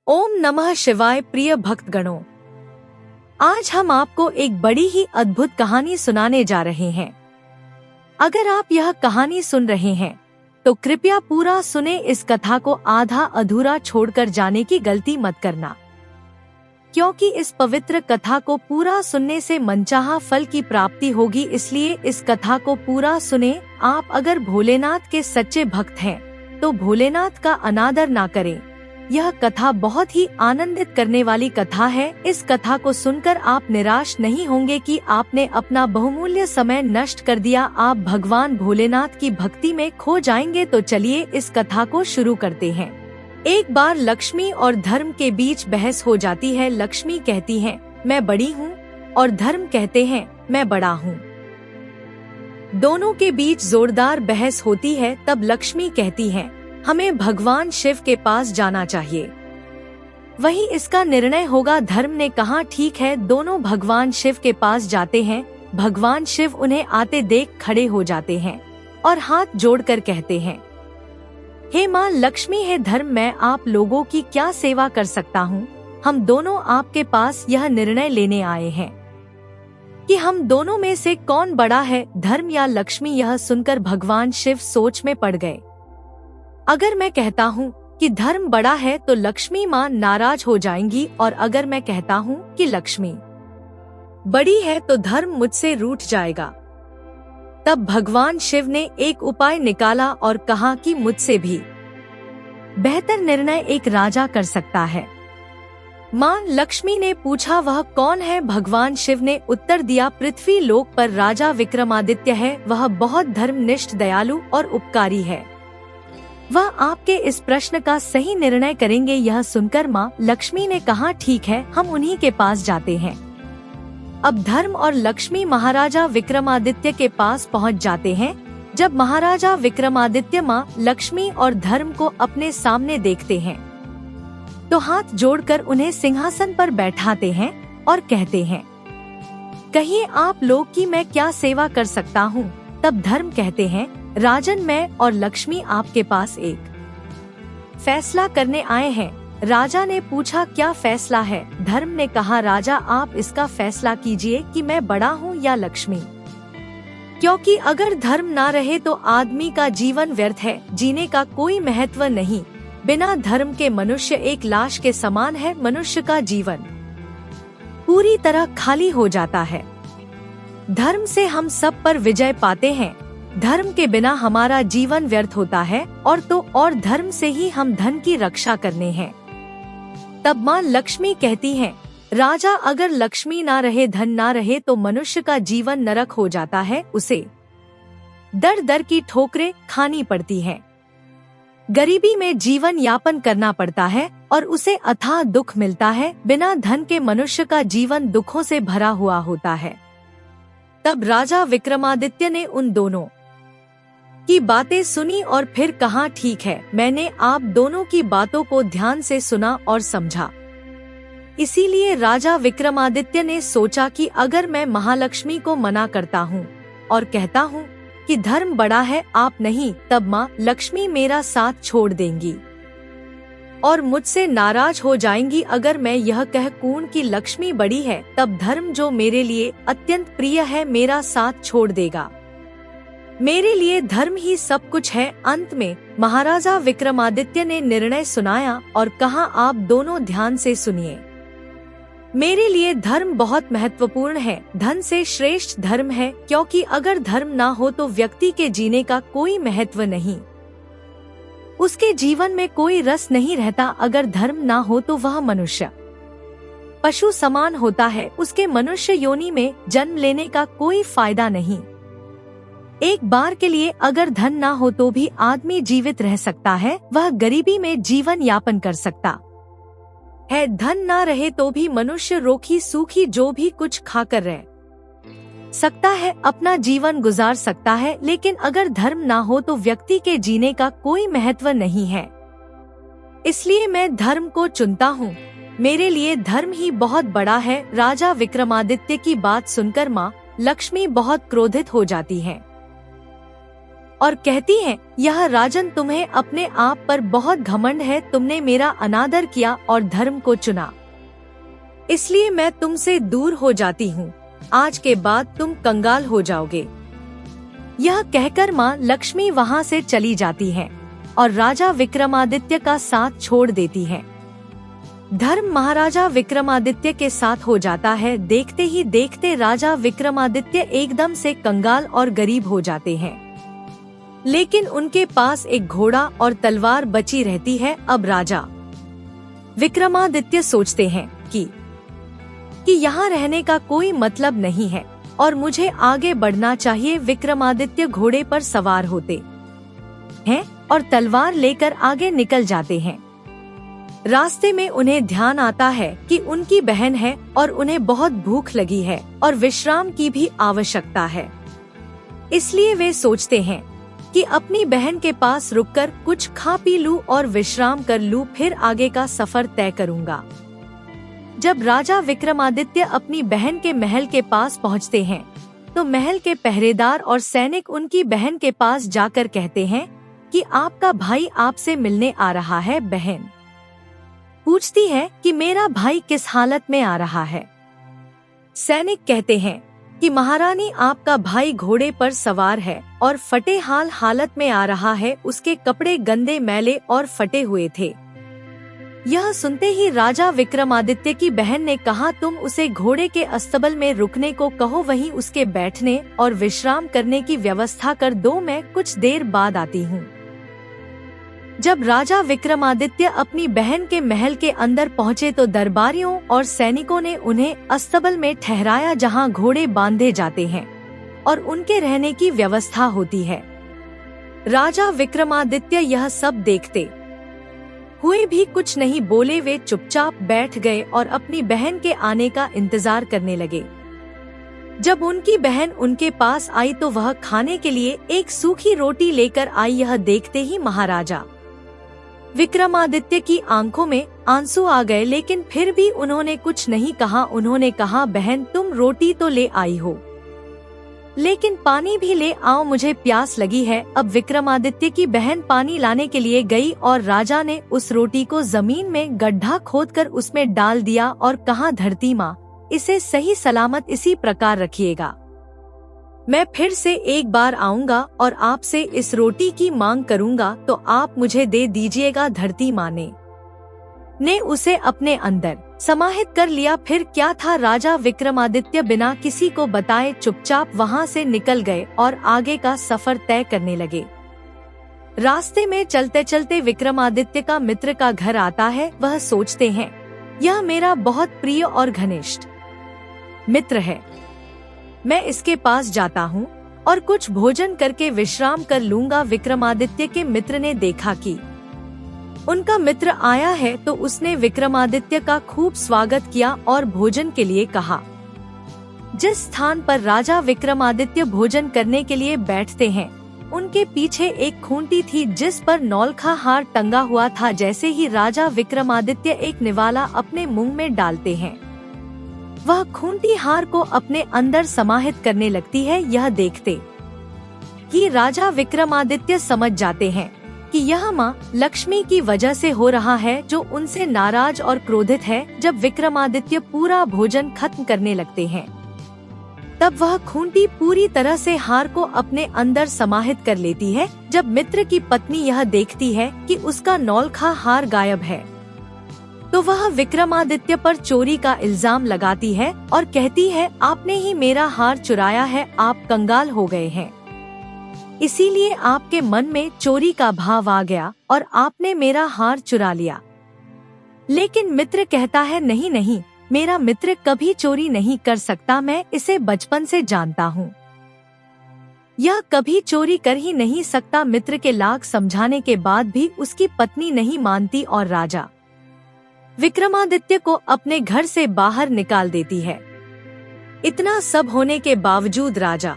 ओम नमः शिवाय। प्रिय भक्तगणों, आज हम आपको एक बड़ी ही अद्भुत कहानी सुनाने जा रहे हैं। अगर आप यह कहानी सुन रहे हैं तो कृपया पूरा सुने। इस कथा को आधा अधूरा छोड़कर जाने की गलती मत करना, क्योंकि इस पवित्र कथा को पूरा सुनने से मनचाहा फल की प्राप्ति होगी। इसलिए इस कथा को पूरा सुने। आप अगर भोलेनाथ के सच्चे भक्त हैं तो भोलेनाथ का अनादर ना करें। यह कथा बहुत ही आनंदित करने वाली कथा है। इस कथा को सुनकर आप निराश नहीं होंगे कि आपने अपना बहुमूल्य समय नष्ट कर दिया। आप भगवान भोलेनाथ की भक्ति में खो जाएंगे। तो चलिए इस कथा को शुरू करते हैं। एक बार लक्ष्मी और धर्म के बीच बहस हो जाती है। लक्ष्मी कहती है मैं बड़ी हूँ और धर्म कहते हैं मैं बड़ा हूँ। दोनों के बीच जोरदार बहस होती है। तब लक्ष्मी कहती है हमें भगवान शिव के पास जाना चाहिए, वही इसका निर्णय होगा। धर्म ने कहा ठीक है। दोनों भगवान शिव के पास जाते हैं। भगवान शिव उन्हें आते देख खड़े हो जाते हैं और हाथ जोड़कर कहते हैं हे माँ लक्ष्मी, हे धर्म, मैं आप लोगों की क्या सेवा कर सकता हूँ। हम दोनों आपके पास यह निर्णय लेने आए हैं कि हम दोनों में से कौन बड़ा है, धर्म या लक्ष्मी। यह सुनकर भगवान शिव सोच में पड़ गए। अगर मैं कहता हूँ कि धर्म बड़ा है तो लक्ष्मी माँ नाराज हो जाएंगी, और अगर मैं कहता हूँ कि लक्ष्मी बड़ी है तो धर्म मुझसे रूठ जाएगा। तब भगवान शिव ने एक उपाय निकाला और कहा कि मुझसे भी बेहतर निर्णय एक राजा कर सकता है। माँ लक्ष्मी ने पूछा वह कौन है। भगवान शिव ने उत्तर दिया पृथ्वी लोक पर राजा विक्रमादित्य है। वह बहुत धर्मनिष्ठ, दयालु और उपकारी है। वह आपके इस प्रश्न का सही निर्णय करेंगे। यह सुनकर माँ लक्ष्मी ने कहा ठीक है, हम उन्हीं के पास जाते हैं। अब धर्म और लक्ष्मी महाराजा विक्रमादित्य के पास पहुँच जाते हैं। जब महाराजा विक्रमादित्य माँ लक्ष्मी और धर्म को अपने सामने देखते हैं तो हाथ जोड़कर उन्हें सिंहासन पर बैठाते हैं और कहते हैं कहिए आप लोग की मैं क्या सेवा कर सकता हूँ। तब धर्म कहते हैं राजन, मैं और लक्ष्मी आपके पास एक फैसला करने आए हैं। राजा ने पूछा क्या फैसला है। धर्म ने कहा राजा आप इसका फैसला कीजिए कि मैं बड़ा हूँ या लक्ष्मी, क्योंकि अगर धर्म ना रहे तो आदमी का जीवन व्यर्थ है, जीने का कोई महत्व नहीं। बिना धर्म के मनुष्य एक लाश के समान है। मनुष्य का जीवन पूरी तरह खाली हो जाता है। धर्म से हम सब पर विजय पाते हैं। धर्म के बिना हमारा जीवन व्यर्थ होता है, और धर्म से ही हम धन की रक्षा करने हैं। तब माँ लक्ष्मी कहती हैं राजा अगर लक्ष्मी ना रहे, धन ना रहे तो मनुष्य का जीवन नरक हो जाता है। उसे दर दर की ठोकरें खानी पड़ती हैं, गरीबी में जीवन यापन करना पड़ता है और उसे अथाह दुख मिलता है। बिना धन के मनुष्य का जीवन दुखों से भरा हुआ होता है। तब राजा विक्रमादित्य ने उन दोनों की बातें सुनी और फिर कहा ठीक है, मैंने आप दोनों की बातों को ध्यान से सुना और समझा। इसीलिए राजा विक्रमादित्य ने सोचा कि अगर मैं महालक्ष्मी को मना करता हूँ और कहता हूँ कि धर्म बड़ा है आप नहीं, तब माँ लक्ष्मी मेरा साथ छोड़ देंगी और मुझसे नाराज हो जाएंगी। अगर मैं यह कह कूं कि लक्ष्मी बड़ी है तब धर्म जो मेरे लिए अत्यंत प्रिय है मेरा साथ छोड़ देगा। मेरे लिए धर्म ही सब कुछ है। अंत में महाराजा विक्रमादित्य ने निर्णय सुनाया और कहा आप दोनों ध्यान से सुनिए। मेरे लिए धर्म बहुत महत्वपूर्ण है। धन से श्रेष्ठ धर्म है, क्योंकि अगर धर्म ना हो तो व्यक्ति के जीने का कोई महत्व नहीं, उसके जीवन में कोई रस नहीं रहता। अगर धर्म ना हो तो वह मनुष्य पशु समान होता है, उसके मनुष्य योनि में जन्म लेने का कोई फायदा नहीं। एक बार के लिए अगर धन ना हो तो भी आदमी जीवित रह सकता है, वह गरीबी में जीवन यापन कर सकता है। धन ना रहे तो भी मनुष्य रोखी सूखी जो भी कुछ खाकर रह सकता है, अपना जीवन गुजार सकता है। लेकिन अगर धर्म ना हो तो व्यक्ति के जीने का कोई महत्व नहीं है। इसलिए मैं धर्म को चुनता हूँ। मेरे लिए धर्म ही बहुत बड़ा है। राजा विक्रमादित्य की बात सुनकर माँ लक्ष्मी बहुत क्रोधित हो जाती है। और कहती हैं, यह राजन तुम्हें अपने आप पर बहुत घमंड है, तुमने मेरा अनादर किया और धर्म को चुना, इसलिए मैं तुमसे दूर हो जाती हूँ, आज के बाद तुम कंगाल हो जाओगे। यह कहकर माँ लक्ष्मी वहाँ से चली जाती हैं और राजा विक्रमादित्य का साथ छोड़ देती हैं। धर्म महाराजा विक्रमादित्य के साथ हो जाता है। देखते ही देखते राजा विक्रमादित्य एकदम से कंगाल और गरीब हो जाते हैं, लेकिन उनके पास एक घोड़ा और तलवार बची रहती है। अब राजा विक्रमादित्य सोचते हैं कि यहाँ रहने का कोई मतलब नहीं है और मुझे आगे बढ़ना चाहिए। विक्रमादित्य घोड़े पर सवार होते हैं और तलवार लेकर आगे निकल जाते हैं। रास्ते में उन्हें ध्यान आता है कि उनकी बहन है और उन्हें बहुत भूख लगी है और विश्राम की भी आवश्यकता है। इसलिए वे सोचते हैं कि अपनी बहन के पास रुककर कुछ खा पी लूं और विश्राम कर लूं, फिर आगे का सफर तय करूंगा। जब राजा विक्रमादित्य अपनी बहन के महल के पास पहुंचते हैं, तो महल के पहरेदार और सैनिक उनकी बहन के पास जाकर कहते हैं कि आपका भाई आपसे मिलने आ रहा है। बहन पूछती है कि मेरा भाई किस हालत में आ रहा है। सैनिक कहते हैं कि महारानी, आपका भाई घोड़े पर सवार है और फटे हालत में आ रहा है। उसके कपड़े गंदे, मैले और फटे हुए थे। यह सुनते ही राजा विक्रमादित्य की बहन ने कहा, तुम उसे घोड़े के अस्तबल में रुकने को कहो, वहीं उसके बैठने और विश्राम करने की व्यवस्था कर दो, मैं कुछ देर बाद आती हूँ। जब राजा विक्रमादित्य अपनी बहन के महल के अंदर पहुँचे तो दरबारियों और सैनिकों ने उन्हें अस्तबल में ठहराया, जहाँ घोड़े बांधे जाते हैं और उनके रहने की व्यवस्था होती है। राजा विक्रमादित्य यह सब देखते हुए भी कुछ नहीं बोले। वे चुपचाप बैठ गए और अपनी बहन के आने का इंतजार करने लगे। जब उनकी बहन उनके पास आई तो वह खाने के लिए एक सूखी रोटी लेकर आई। यह देखते ही महाराजा विक्रमादित्य की आंखों में आंसू आ गए, लेकिन फिर भी उन्होंने कुछ नहीं कहा। उन्होंने कहा, बहन तुम रोटी तो ले आई हो, लेकिन पानी भी ले आओ, मुझे प्यास लगी है। अब विक्रमादित्य की बहन पानी लाने के लिए गई और राजा ने उस रोटी को जमीन में गड्ढा खोदकर उसमें डाल दिया और कहा, धरती माँ, इसे सही सलामत इसी प्रकार रखिएगा। मैं फिर से एक बार आऊंगा और आपसे इस रोटी की मांग करूंगा तो आप मुझे दे दीजिएगा। धरती माँ ने उसे अपने अंदर समाहित कर लिया। फिर क्या था, राजा विक्रमादित्य बिना किसी को बताए चुपचाप वहां से निकल गए और आगे का सफर तय करने लगे। रास्ते में चलते चलते विक्रमादित्य का मित्र का घर आता है। वह सोचते हैं, यह मेरा बहुत प्रिय और घनिष्ठ मित्र है, मैं इसके पास जाता हूँ और कुछ भोजन करके विश्राम कर लूंगा। विक्रमादित्य के मित्र ने देखा कि उनका मित्र आया है तो उसने विक्रमादित्य का खूब स्वागत किया और भोजन के लिए कहा। जिस स्थान पर राजा विक्रमादित्य भोजन करने के लिए बैठते हैं, उनके पीछे एक खूंटी थी जिस पर नौलखा हार टंगा हुआ था। जैसे ही राजा विक्रमादित्य एक निवाला अपने मुंह में डालते हैं, वह खूंटी हार को अपने अंदर समाहित करने लगती है। यह देखते ही राजा विक्रमादित्य समझ जाते हैं कि यह माँ लक्ष्मी की वजह से हो रहा है, जो उनसे नाराज और क्रोधित है। जब विक्रमादित्य पूरा भोजन खत्म करने लगते हैं, तब वह खूंटी पूरी तरह से हार को अपने अंदर समाहित कर लेती है। जब मित्र की पत्नी यह देखती है कि उसका नौलखा हार गायब है, तो वह विक्रमादित्य पर चोरी का इल्जाम लगाती है और कहती है, आपने ही मेरा हार चुराया है, आप कंगाल हो गए हैं, इसीलिए आपके मन में चोरी का भाव आ गया और आपने मेरा हार चुरा लिया। लेकिन मित्र कहता है, नहीं नहीं, मेरा मित्र कभी चोरी नहीं कर सकता, मैं इसे बचपन से जानता हूँ, यह कभी चोरी कर ही नहीं सकता। मित्र के लाख समझाने के बाद भी उसकी पत्नी नहीं मानती और राजा विक्रमादित्य को अपने घर से बाहर निकाल देती है। इतना सब होने के बावजूद राजा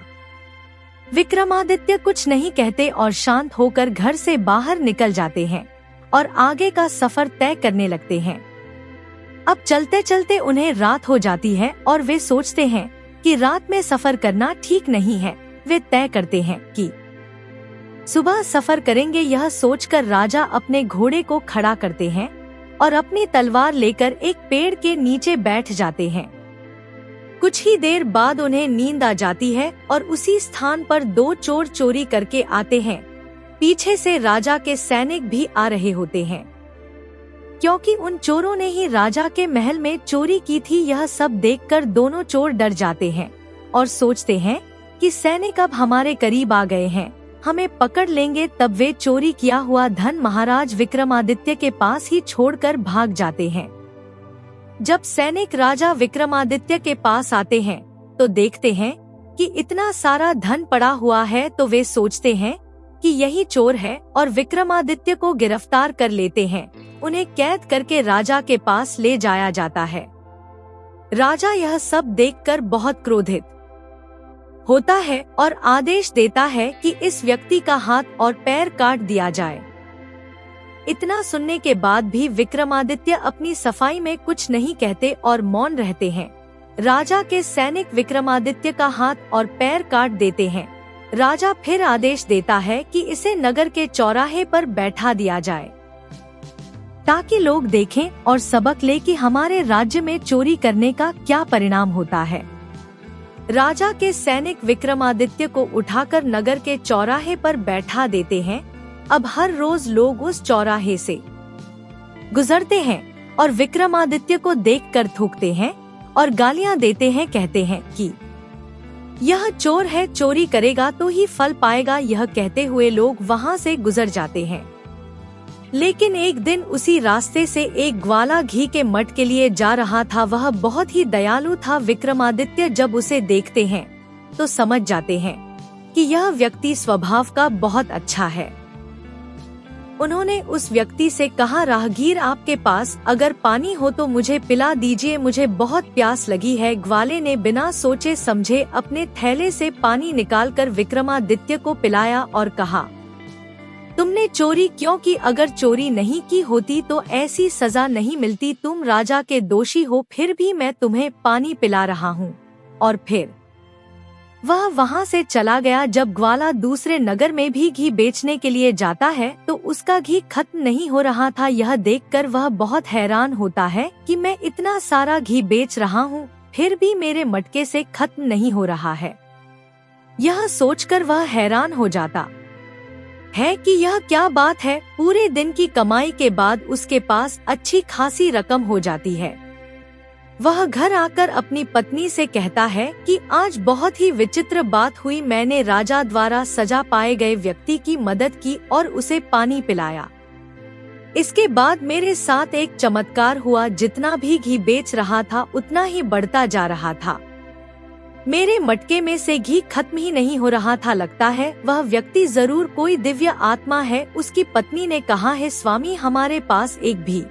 विक्रमादित्य कुछ नहीं कहते और शांत होकर घर से बाहर निकल जाते हैं और आगे का सफर तय करने लगते हैं। अब चलते चलते उन्हें रात हो जाती है और वे सोचते हैं कि रात में सफर करना ठीक नहीं है। वे तय करते हैं कि सुबह सफर करेंगे यह सोचकर राजा अपने घोड़े को खड़ा करते हैं और अपनी तलवार लेकर एक पेड़ के नीचे बैठ जाते हैं। कुछ ही देर बाद उन्हें नींद आ जाती है और उसी स्थान पर दो चोर चोरी करके आते हैं। पीछे से राजा के सैनिक भी आ रहे होते हैं। क्योंकि उन चोरों ने ही राजा के महल में चोरी की थी, यह सब देखकर दोनों चोर डर जाते हैं और सोचते हैं कि सैनिक अब हमारे करीब आ गए हैं, हमें पकड़ लेंगे। तब वे चोरी किया हुआ धन महाराज विक्रमादित्य के पास ही छोड़कर भाग जाते हैं। जब सैनिक राजा विक्रमादित्य के पास आते हैं तो देखते हैं कि इतना सारा धन पड़ा हुआ है, तो वे सोचते हैं कि यही चोर है और विक्रमादित्य को गिरफ्तार कर लेते हैं। उन्हें कैद करके राजा के पास ले जाया जाता है। राजा यह सब देखकर बहुत क्रोधित होता है और आदेश देता है कि इस व्यक्ति का हाथ और पैर काट दिया जाए। इतना सुनने के बाद भी विक्रमादित्य अपनी सफाई में कुछ नहीं कहते और मौन रहते हैं। राजा के सैनिक विक्रमादित्य का हाथ और पैर काट देते हैं। राजा फिर आदेश देता है कि इसे नगर के चौराहे पर बैठा दिया जाए ताकि लोग देखें और सबक ले कि हमारे राज्य में चोरी करने का क्या परिणाम होता है। राजा के सैनिक विक्रमादित्य को उठाकर नगर के चौराहे पर बैठा देते हैं। अब हर रोज लोग उस चौराहे से गुजरते हैं और विक्रमादित्य को देखकर थूकते हैं और गालियां देते हैं। कहते हैं कि यह चोर है, चोरी करेगा तो ही फल पाएगा। यह कहते हुए लोग वहां से गुजर जाते हैं। लेकिन एक दिन उसी रास्ते से एक ग्वाला घी के मट के लिए जा रहा था। वह बहुत ही दयालु था। विक्रमादित्य जब उसे देखते हैं तो समझ जाते हैं कि यह व्यक्ति स्वभाव का बहुत अच्छा है। उन्होंने उस व्यक्ति से कहा, राहगीर आपके पास अगर पानी हो तो मुझे पिला दीजिए, मुझे बहुत प्यास लगी है। ग्वाले ने बिना सोचे समझे अपने थैले से पानी निकालकर विक्रमादित्य को पिलाया और कहा, तुमने चोरी क्यों की? अगर चोरी नहीं की होती तो ऐसी सजा नहीं मिलती। तुम राजा के दोषी हो, फिर भी मैं तुम्हें पानी पिला रहा हूँ। और फिर वह वहाँ से चला गया। जब ग्वाला दूसरे नगर में भी घी बेचने के लिए जाता है तो उसका घी खत्म नहीं हो रहा था। यह देखकर वह बहुत हैरान होता है कि मैं इतना सारा घी बेच रहा हूँ, फिर भी मेरे मटके से खत्म नहीं हो रहा है। यह सोचकर वह हैरान हो जाता है कि यह क्या बात है। पूरे दिन की कमाई के बाद उसके पास अच्छी खासी रकम हो जाती है। वह घर आकर अपनी पत्नी से कहता है कि आज बहुत ही विचित्र बात हुई। मैंने राजा द्वारा सजा पाए गए व्यक्ति की मदद की और उसे पानी पिलाया। इसके बाद मेरे साथ एक चमत्कार हुआ। जितना भी घी बेच रहा था उतना ही बढ़ता जा रहा था। मेरे मटके में से घी खत्म ही नहीं हो रहा था। लगता है वह व्यक्ति जरूर कोई दिव्य आत्मा है। उसकी पत्नी ने कहा है, स्वामी हमारे पास एक भी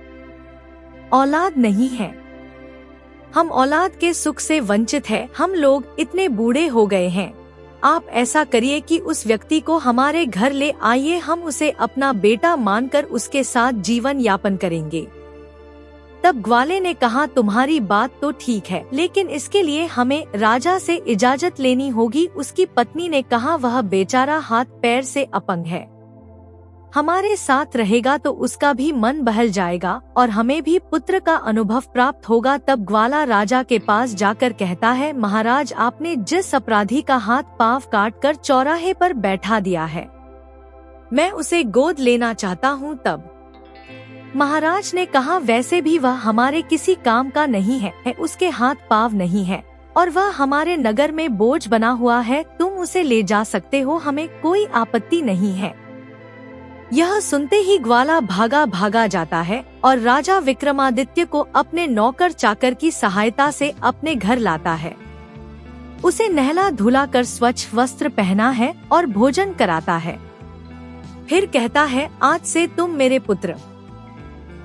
औलाद नहीं है। हम औलाद के सुख से वंचित हैं। हम लोग इतने बूढ़े हो गए हैं। आप ऐसा करिए कि उस व्यक्ति को हमारे घर ले आइए। हम उसे अपना बेटा मानकर उसके साथ जीवन यापन करेंगे। तब ग्वाले ने कहा, तुम्हारी बात तो ठीक है, लेकिन इसके लिए हमें राजा से इजाजत लेनी होगी। उसकी पत्नी ने कहा, वह बेचारा हाथ पैर से अपंग है, हमारे साथ रहेगा तो उसका भी मन बहल जाएगा और हमें भी पुत्र का अनुभव प्राप्त होगा। तब ग्वाला राजा के पास जाकर कहता है, महाराज आपने जिस अपराधी का हाथ पांव काटकर चौराहे पर बैठा दिया है, मैं उसे गोद लेना चाहता हूँ। तब महाराज ने कहा, वैसे भी वह हमारे किसी काम का नहीं है, उसके हाथ पांव नहीं है और वह हमारे नगर में बोझ बना हुआ है। तुम उसे ले जा सकते हो, हमें कोई आपत्ति नहीं है। यह सुनते ही ग्वाला भागा भागा जाता है और राजा विक्रमादित्य को अपने नौकर चाकर की सहायता से अपने घर लाता है। उसे नहला धुला कर स्वच्छ वस्त्र पहना है और भोजन कराता है। फिर कहता है, आज से तुम मेरे पुत्र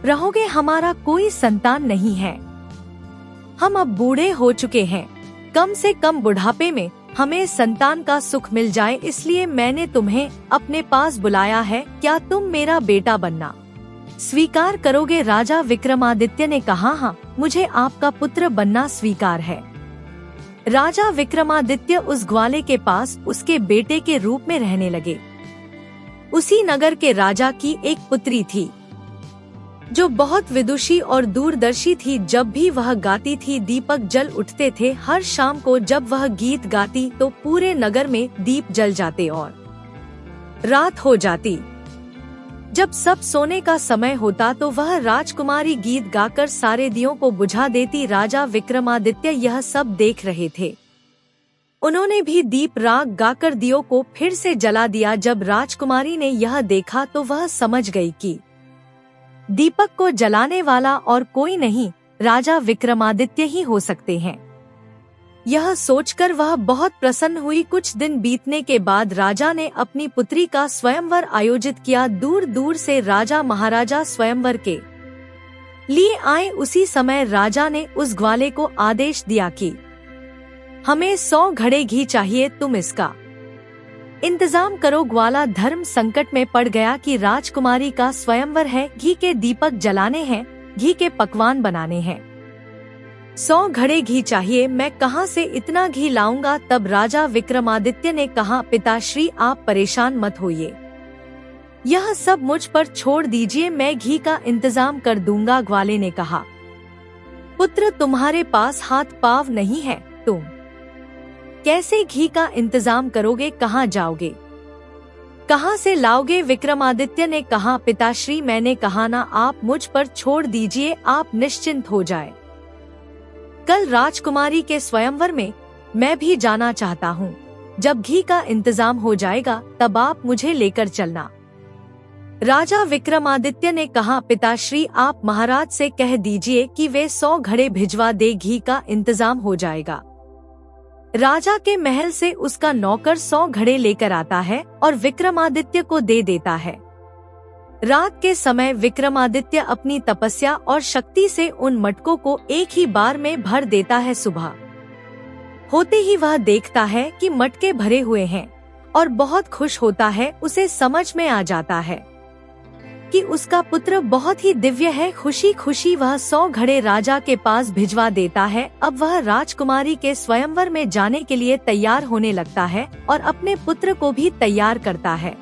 रहोगे, हमारा कोई संतान नहीं है। हम अब बूढ़े हो चुके हैं, कम से कम बुढ़ापे में हमें संतान का सुख मिल जाए, इसलिए मैंने तुम्हें अपने पास बुलाया है। क्या तुम मेरा बेटा बनना स्वीकार करोगे? राजा विक्रमादित्य ने कहा, हाँ, मुझे आपका पुत्र बनना स्वीकार है। राजा विक्रमादित्य उस ग्वाले के पास उसके बेटे के रूप में रहने लगे। उसी नगर के राजा की एक पुत्री थी जो बहुत विदुषी और दूरदर्शी थी। जब भी वह गाती थी दीपक जल उठते थे। हर शाम को जब वह गीत गाती तो पूरे नगर में दीप जल जाते और रात हो जाती। जब सब सोने का समय होता तो वह राजकुमारी गीत गाकर सारे दियों को बुझा देती। राजा विक्रमादित्य यह सब देख रहे थे। उन्होंने भी दीप राग गाकर दियों को फिर से जला दिया। जब राजकुमारी ने यह देखा तो वह समझ गई कि दीपक को जलाने वाला और कोई नहीं, राजा विक्रमादित्य ही हो सकते हैं। यह सोचकर वह बहुत प्रसन्न हुई। कुछ दिन बीतने के बाद राजा ने अपनी पुत्री का स्वयंवर आयोजित किया। दूर दूर से राजा महाराजा स्वयंवर के लिए आए। उसी समय राजा ने उस ग्वाले को आदेश दिया कि हमें 100 घड़े घी चाहिए, तुम इसका इंतजाम करो। ग्वाला धर्म संकट में पड़ गया कि राजकुमारी का स्वयंवर है, घी के दीपक जलाने हैं, घी के पकवान बनाने हैं, 100 घड़े घी चाहिए, मैं कहां से इतना घी लाऊंगा। तब राजा विक्रमादित्य ने कहा, पिताश्री आप परेशान मत होइए, यह सब मुझ पर छोड़ दीजिए, मैं घी का इंतजाम कर दूंगा। ग्वाले ने कहा, पुत्र तुम्हारे पास हाथ पाव नहीं है, तुम कैसे घी का इंतजाम करोगे, कहाँ जाओगे, कहाँ से लाओगे। विक्रमादित्य ने कहा, पिताश्री मैंने कहा ना, आप मुझ पर छोड़ दीजिए, आप निश्चिंत हो जाए। कल राजकुमारी के स्वयंवर में मैं भी जाना चाहता हूँ। जब घी का इंतजाम हो जाएगा तब आप मुझे लेकर चलना। राजा विक्रमादित्य ने कहा, पिताश्री आप महाराज से कह दीजिए कि वे 100 घड़े भिजवा दे, घी का इंतजाम हो जाएगा। राजा के महल से उसका नौकर 100 घड़े लेकर आता है और विक्रमादित्य को दे देता है। रात के समय विक्रमादित्य अपनी तपस्या और शक्ति से उन मटकों को एक ही बार में भर देता है। सुबह होते ही वह देखता है कि मटके भरे हुए हैं और बहुत खुश होता है। उसे समझ में आ जाता है कि उसका पुत्र बहुत ही दिव्य है। खुशी खुशी वह 100 घड़े राजा के पास भिजवा देता है। अब वह राजकुमारी के स्वयंवर में जाने के लिए तैयार होने लगता है और अपने पुत्र को भी तैयार करता है।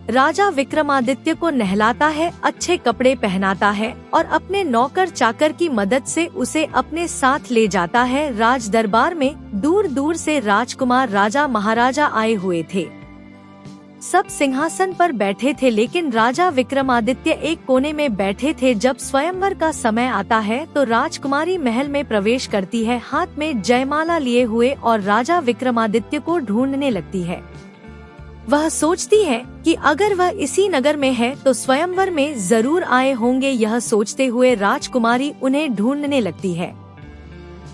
राजा विक्रमादित्य को नहलाता है, अच्छे कपड़े पहनाता है और अपने नौकर चाकर की मदद से उसे अपने साथ ले जाता है। राज दरबार में दूर दूर से राजकुमार राजा महाराजा आए हुए थे। सब सिंहासन पर बैठे थे, लेकिन राजा विक्रमादित्य एक कोने में बैठे थे। जब स्वयंवर का समय आता है तो राजकुमारी महल में प्रवेश करती है, हाथ में जयमाला लिए हुए, और राजा विक्रमादित्य को ढूंढने लगती है। वह सोचती है कि अगर वह इसी नगर में है तो स्वयंवर में जरूर आए होंगे। यह सोचते हुए राजकुमारी उन्हें ढूंढने लगती है,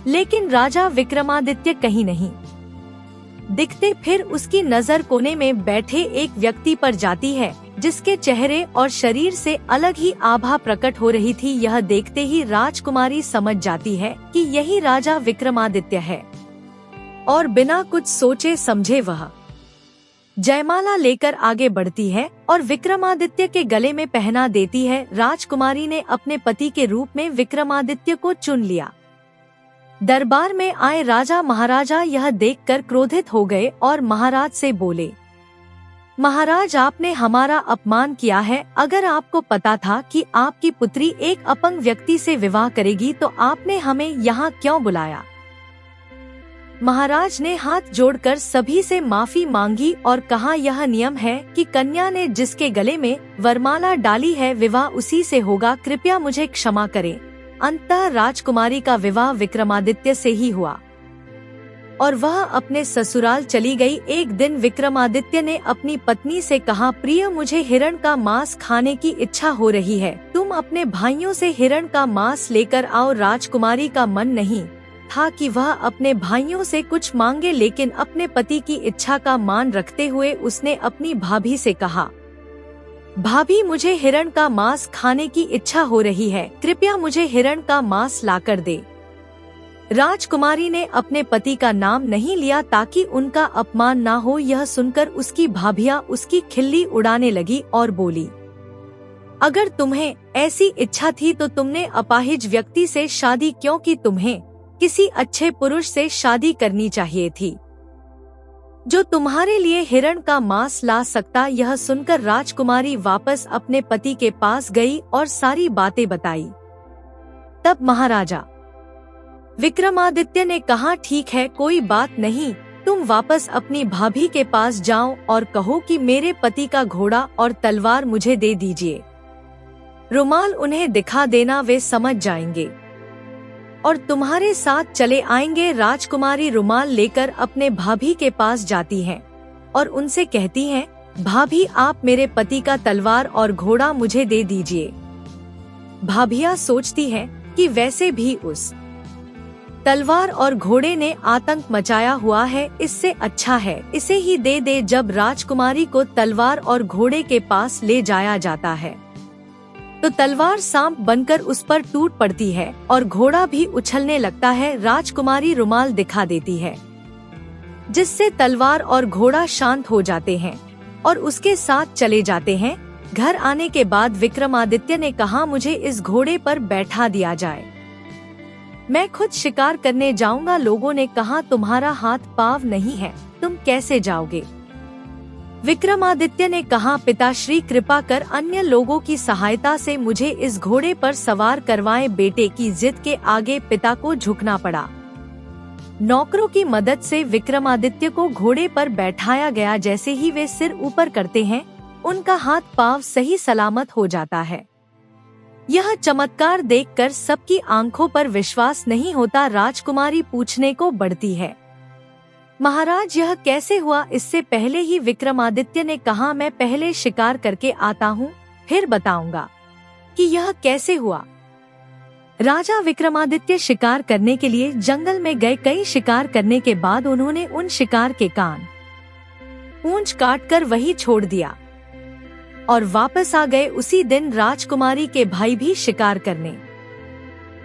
लेकिन राजा विक्रमादित्य कहीं नहीं दिखते। फिर उसकी नजर कोने में बैठे एक व्यक्ति पर जाती है, जिसके चेहरे और शरीर से अलग ही आभा प्रकट हो रही थी। यह देखते ही राजकुमारी समझ जाती है कि यही राजा विक्रमादित्य है, और बिना कुछ सोचे समझे वह जयमाला लेकर आगे बढ़ती है और विक्रमादित्य के गले में पहना देती है। राजकुमारी ने अपने पति के रूप में विक्रमादित्य को चुन लिया। दरबार में आए राजा महाराजा यह देखकर क्रोधित हो गए और महाराज से बोले, महाराज आपने हमारा अपमान किया है। अगर आपको पता था कि आपकी पुत्री एक अपंग व्यक्ति से विवाह करेगी तो आपने हमें यहाँ क्यों बुलाया। महाराज ने हाथ जोड़कर सभी से माफी मांगी और कहा, यह नियम है कि कन्या ने जिसके गले में वरमाला डाली है विवाह उसी से होगा, कृपया मुझे क्षमा करें। अंततः राजकुमारी का विवाह विक्रमादित्य से ही हुआ और वह अपने ससुराल चली गई। एक दिन विक्रमादित्य ने अपनी पत्नी से कहा, प्रिय मुझे हिरण का मांस खाने की इच्छा हो रही है, तुम अपने भाइयों से हिरण का मांस लेकर आओ। राजकुमारी का मन नहीं था कि वह अपने भाइयों से कुछ मांगे, लेकिन अपने पति की इच्छा का मान रखते हुए उसने अपनी भाभी से कहा, भाभी मुझे हिरण का मांस खाने की इच्छा हो रही है, कृपया मुझे हिरण का मांस लाकर दे। राजकुमारी ने अपने पति का नाम नहीं लिया ताकि उनका अपमान ना हो। यह सुनकर उसकी भाभियां उसकी खिल्ली उड़ाने लगी और बोली, अगर तुम्हें ऐसी इच्छा थी तो तुमने अपाहिज व्यक्ति से शादी क्यों की, तुम्हें किसी अच्छे पुरुष से शादी करनी चाहिए थी। जो तुम्हारे लिए हिरण का मांस ला सकता। यह सुनकर राजकुमारी वापस अपने पति के पास गई और सारी बातें बताई। तब महाराजा विक्रमादित्य ने कहा, ठीक है, कोई बात नहीं, तुम वापस अपनी भाभी के पास जाओ और कहो कि मेरे पति का घोड़ा और तलवार मुझे दे दीजिए। रुमाल उन्हें दिखा देना, वे समझ जाएंगे और तुम्हारे साथ चले आएंगे। राजकुमारी रुमाल लेकर अपने भाभी के पास जाती हैं और उनसे कहती हैं, भाभी आप मेरे पति का तलवार और घोड़ा मुझे दे दीजिए। भाभियां सोचती हैं कि वैसे भी उस तलवार और घोड़े ने आतंक मचाया हुआ है, इससे अच्छा है इसे ही दे दे। जब राजकुमारी को तलवार और घोड़े के पास ले जाया जाता है तो तलवार सांप बनकर उस पर टूट पड़ती है और घोड़ा भी उछलने लगता है। राजकुमारी रुमाल दिखा देती है जिससे तलवार और घोड़ा शांत हो जाते हैं और उसके साथ चले जाते हैं। घर आने के बाद विक्रमादित्य ने कहा, मुझे इस घोड़े पर बैठा दिया जाए, मैं खुद शिकार करने जाऊंगा। लोगों ने कहा, तुम्हारा हाथ पांव नहीं है, तुम कैसे जाओगे? विक्रमादित्य ने कहा, पिताश्री कृपा कर अन्य लोगों की सहायता से मुझे इस घोड़े पर सवार करवाएं। बेटे की जिद के आगे पिता को झुकना पड़ा। नौकरों की मदद से विक्रमादित्य को घोड़े पर बैठाया गया। जैसे ही वे सिर ऊपर करते हैं, उनका हाथ पांव सही सलामत हो जाता है। यह चमत्कार देखकर सबकी आंखों पर विश्वास नहीं होता। राजकुमारी पूछने को बढ़ती है, महाराज यह कैसे हुआ? इससे पहले ही विक्रमादित्य ने कहा, मैं पहले शिकार करके आता हूँ, फिर बताऊंगा कि यह कैसे हुआ। राजा विक्रमादित्य शिकार करने के लिए जंगल में गए। कई शिकार करने के बाद उन्होंने उन शिकार के कान पूंछ काटकर वही छोड़ दिया और वापस आ गए। उसी दिन राजकुमारी के भाई भी शिकार करने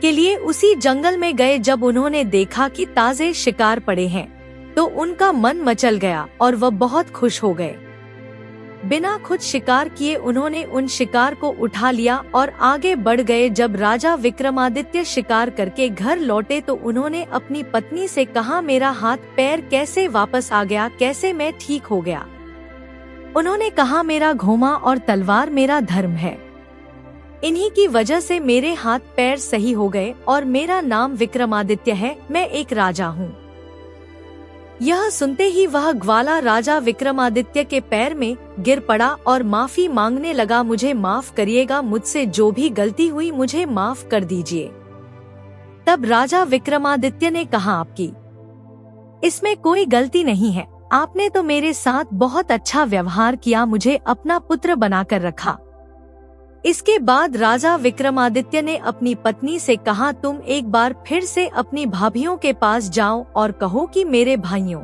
के लिए उसी जंगल में गए। जब उन्होंने देखा कि ताजे शिकार पड़े हैं तो उनका मन मचल गया और वह बहुत खुश हो गए। बिना खुद शिकार किए उन्होंने उन शिकार को उठा लिया और आगे बढ़ गए। जब राजा विक्रमादित्य शिकार करके घर लौटे तो उन्होंने अपनी पत्नी से कहा, मेरा हाथ पैर कैसे वापस आ गया, कैसे मैं ठीक हो गया? उन्होंने कहा, मेरा घोमा और तलवार मेरा धर्म है, इन्हीं की वजह से मेरे हाथ पैर सही हो गए और मेरा नाम विक्रमादित्य है, मैं एक राजा हूँ। यह सुनते ही वह ग्वाला राजा विक्रमादित्य के पैर में गिर पड़ा और माफी मांगने लगा, मुझे माफ करिएगा, मुझसे जो भी गलती हुई मुझे माफ कर दीजिए। तब राजा विक्रमादित्य ने कहा, आपकी इसमें कोई गलती नहीं है, आपने तो मेरे साथ बहुत अच्छा व्यवहार किया, मुझे अपना पुत्र बनाकर रखा। इसके बाद राजा विक्रमादित्य ने अपनी पत्नी से कहा, तुम एक बार फिर से अपनी भाभियों के पास जाओ और कहो कि मेरे भाइयों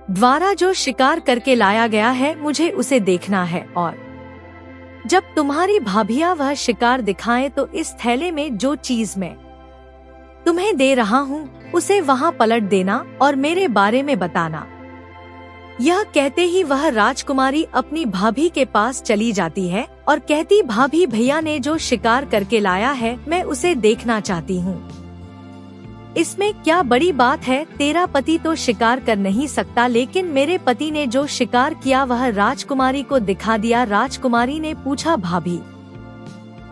द्वारा जो शिकार करके लाया गया है मुझे उसे देखना है, और जब तुम्हारी भाभियां वह शिकार दिखाएं तो इस थैले में जो चीज मैं तुम्हें दे रहा हूँ उसे वहाँ पलट देना और मेरे बारे में बताना। यह कहते ही वह राजकुमारी अपनी भाभी के पास चली जाती है और कहती, भाभी भैया ने जो शिकार करके लाया है मैं उसे देखना चाहती हूँ। इसमें क्या बड़ी बात है, तेरा पति तो शिकार कर नहीं सकता, लेकिन मेरे पति ने जो शिकार किया वह राजकुमारी को दिखा दिया। राजकुमारी ने पूछा, भाभी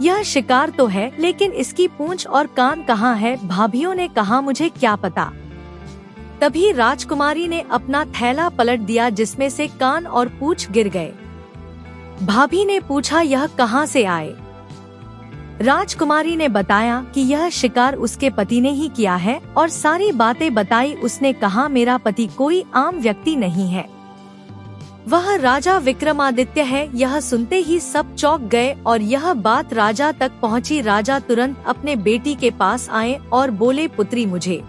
यह शिकार तो है, लेकिन इसकी पूंछ और कान कहाँ है? भाभियों ने कहा, मुझे क्या पता। तभी राजकुमारी ने अपना थैला पलट दिया जिसमें से कान और पूंछ गिर गए। भाभी ने पूछा, यह कहाँ से आए? राजकुमारी ने बताया कि यह शिकार उसके पति ने ही किया है और सारी बातें बताई। उसने कहा, मेरा पति कोई आम व्यक्ति नहीं है, वह राजा विक्रमादित्य है। यह सुनते ही सब चौंक गए और यह बात राजा तक पहुंची। राजा तुरंत अपने बेटी के पास आए और बोले, पुत्री मुझे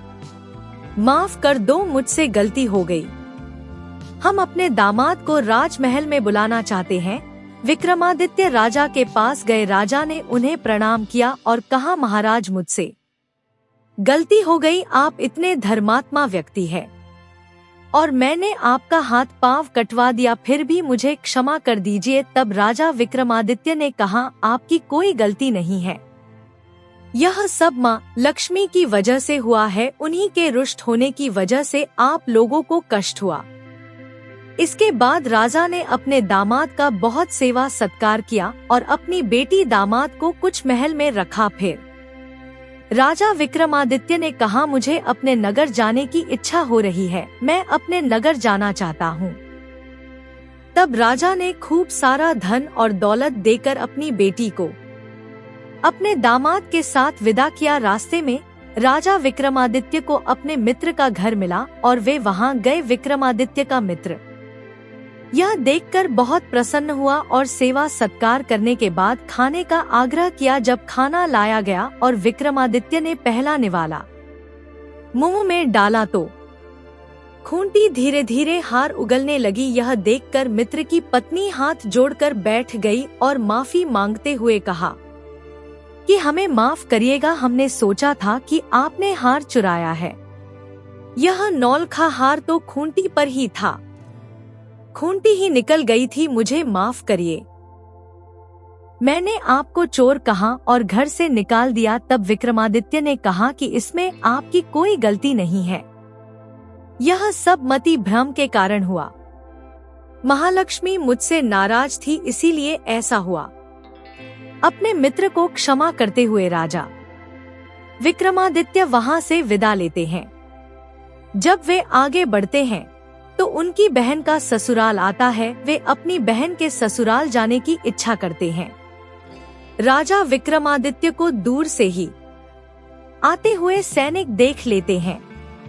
माफ कर दो, मुझसे गलती हो गई, हम अपने दामाद को राजमहल में बुलाना चाहते हैं। विक्रमादित्य राजा के पास गए। राजा ने उन्हें प्रणाम किया और कहा, महाराज मुझसे गलती हो गई, आप इतने धर्मात्मा व्यक्ति हैं और मैंने आपका हाथ पांव कटवा दिया, फिर भी मुझे क्षमा कर दीजिए। तब राजा विक्रमादित्य ने कहा, आपकी कोई गलती नहीं है, यह सब माँ लक्ष्मी की वजह से हुआ है, उन्हीं के रुष्ट होने की वजह से आप लोगों को कष्ट हुआ। इसके बाद राजा ने अपने दामाद का बहुत सेवा सत्कार किया और अपनी बेटी दामाद को कुछ महल में रखा। फिर राजा विक्रमादित्य ने कहा, मुझे अपने नगर जाने की इच्छा हो रही है, मैं अपने नगर जाना चाहता हूँ। तब राजा ने खूब सारा धन और दौलत देकर अपनी बेटी को अपने दामाद के साथ विदा किया। रास्ते में राजा विक्रमादित्य को अपने मित्र का घर मिला और वे वहां गए। विक्रमादित्य का मित्र यह देखकर बहुत प्रसन्न हुआ और सेवा सत्कार करने के बाद खाने का आग्रह किया। जब खाना लाया गया और विक्रमादित्य ने पहला निवाला मुंह में डाला तो खूंटी धीरे धीरे हार उगलने लगी। यह देखकर मित्र की पत्नी हाथ जोड़कर बैठ गई और माफी मांगते हुए कहा कि हमें माफ करिएगा, हमने सोचा था कि आपने हार चुराया है। यह नौलखा हार तो खूंटी पर ही था, खूंटी ही निकल गई थी, मुझे माफ करिए। मैंने आपको चोर कहा और घर से निकाल दिया। तब विक्रमादित्य ने कहा कि इसमें आपकी कोई गलती नहीं है, यह सब मति भ्रम के कारण हुआ। महालक्ष्मी मुझसे नाराज थी, इसीलिए ऐसा हुआ। अपने मित्र को क्षमा करते हुए राजा विक्रमादित्य वहां से विदा लेते हैं। जब वे आगे बढ़ते हैं तो उनकी बहन का ससुराल आता है। वे अपनी बहन के ससुराल जाने की इच्छा करते हैं। राजा विक्रमादित्य को दूर से ही आते हुए सैनिक देख लेते हैं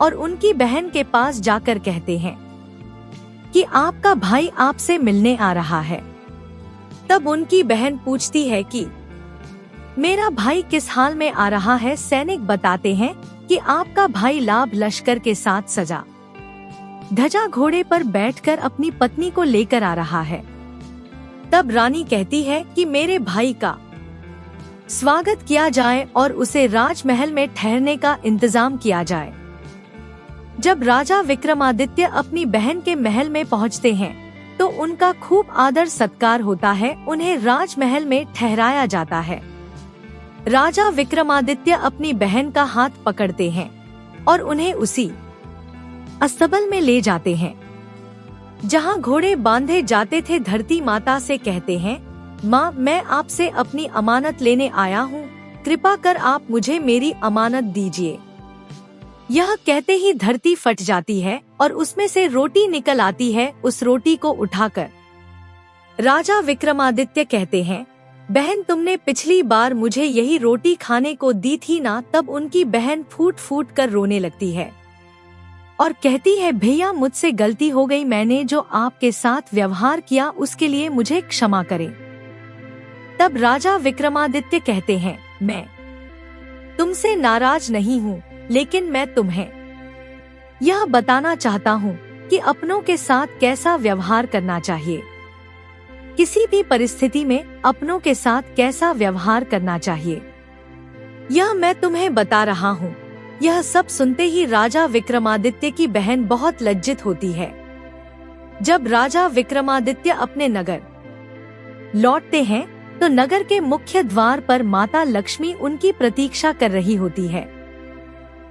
और उनकी बहन के पास जाकर कहते हैं कि आपका भाई आपसे मिलने आ रहा है। तब उनकी बहन पूछती है कि मेरा भाई किस हाल में आ रहा है। सैनिक बताते हैं कि आपका भाई लाभ लश्कर के साथ सजा धजा घोड़े पर बैठकर अपनी पत्नी को लेकर आ रहा है। तब रानी कहती है कि मेरे भाई का स्वागत किया जाए और उसे राजमहल में ठहरने का इंतजाम किया जाए। जब राजा विक्रमादित्य अपनी बहन के महल में पहुंचते हैं तो उनका खूब आदर सत्कार होता है, उन्हें राजमहल में ठहराया जाता है। राजा विक्रमादित्य अपनी बहन का हाथ पकड़ते हैं और उन्हें उसी अस्तबल में ले जाते हैं जहां घोड़े बांधे जाते थे। धरती माता से कहते हैं, माँ, मैं आपसे अपनी अमानत लेने आया हूँ, कृपा कर आप मुझे मेरी अमानत दीजिए। यह कहते ही धरती फट जाती है और उसमें से रोटी निकल आती है। उस रोटी को उठाकर राजा विक्रमादित्य कहते हैं, बहन, तुमने पिछली बार मुझे यही रोटी खाने को दी थी ना। तब उनकी बहन फूट फूट कर रोने लगती है और कहती है, भैया, मुझसे गलती हो गई, मैंने जो आपके साथ व्यवहार किया उसके लिए मुझे क्षमा करें। तब राजा विक्रमादित्य कहते हैं, मैं तुमसे नाराज नहीं हूँ, लेकिन मैं तुम्हें यह बताना चाहता हूँ कि अपनों के साथ कैसा व्यवहार करना चाहिए। किसी भी परिस्थिति में अपनों के साथ कैसा व्यवहार करना चाहिए, यह मैं तुम्हें बता रहा हूँ। यह सब सुनते ही राजा विक्रमादित्य की बहन बहुत लज्जित होती है। जब राजा विक्रमादित्य अपने नगर लौटते हैं तो नगर के मुख्य द्वार पर माता लक्ष्मी उनकी प्रतीक्षा कर रही होती है।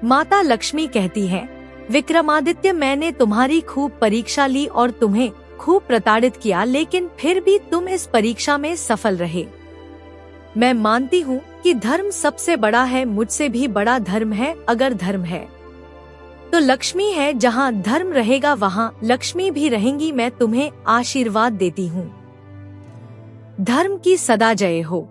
माता लक्ष्मी कहती है, विक्रमादित्य, मैंने तुम्हारी खूब परीक्षा ली और तुम्हें खूब प्रताड़ित किया, लेकिन फिर भी तुम इस परीक्षा में सफल रहे। मैं मानती हूँ कि धर्म सबसे बड़ा है, मुझसे भी बड़ा धर्म है। अगर धर्म है तो लक्ष्मी है, जहाँ धर्म रहेगा वहाँ लक्ष्मी भी रहेंगी। मैं तुम्हें आशीर्वाद देती हूँ। धर्म की सदा जय हो।